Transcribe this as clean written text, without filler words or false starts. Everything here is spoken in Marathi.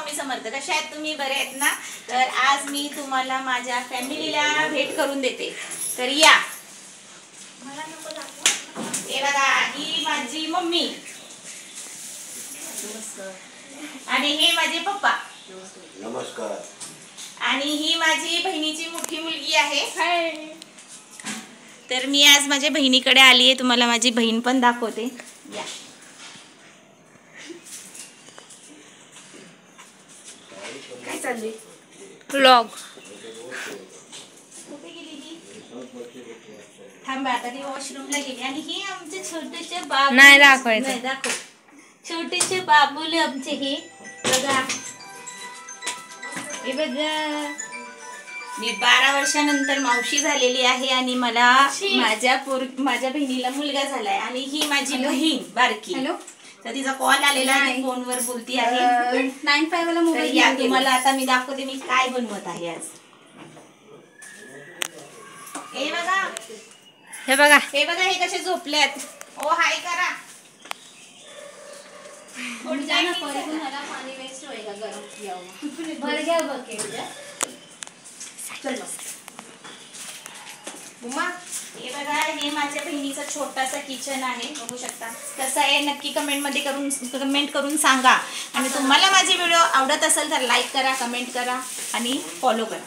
स्वामी समर्थ. कशा आहेत तुम्ही? बरे आहेत ना? तर आज मी तुम्हाला माझ्या फॅमिलीला भेट करून देते. तर या. हे बघा, ही माझी मम्मी आणि हे माझे पप्पा. नमस्कार. आणि ही माझी बहिणीची मोठी मुलगी आहे. हाय. तर मी आज माझ्या बहिणीकडे आली आहे. तुम्हाला माझी बहीण पण दाखवते. या. काय चाललंय? व्लॉग. कुठे गेली ती? थांबा, आता ती वॉशरूमला गेली. आणि ही आमचे छोटेसे बाबू. नाही दाखवायचं. नाही दाखव. छोटेसे बाबूले आमचे हे बघा. हे बघा. मी 12 वर्षानंतर मावशी झालेली आहे आणि मला माझ्या बहिणीला मुलगा झालाय. आणि ही माझी बहीण बारकी. हॅलो. तर तिचा कॉल आलेला आहे, फोनवर बोलती आहे. 95 वाला मोबाईल. या, तुम्हाला आता मी दाखवते मी काय बनवत आहे आज. हे बघा, हे बघा, हे बघा, हे कसे झोपलेत. ओ हाय करा. पाणी वेस्ट होईल गरम. भर घ्या बकेट. चल उमा. हे बघा, हे माझ्या बहिणीचं छोटासा किचन आहे. बघू शकता कसं आहे. नक्की कमेंट करून सांगा. आणि तुम्हाला माझी व्हिडिओ आवडत असेल तर लाईक करा, कमेंट करा आणि फॉलो करा.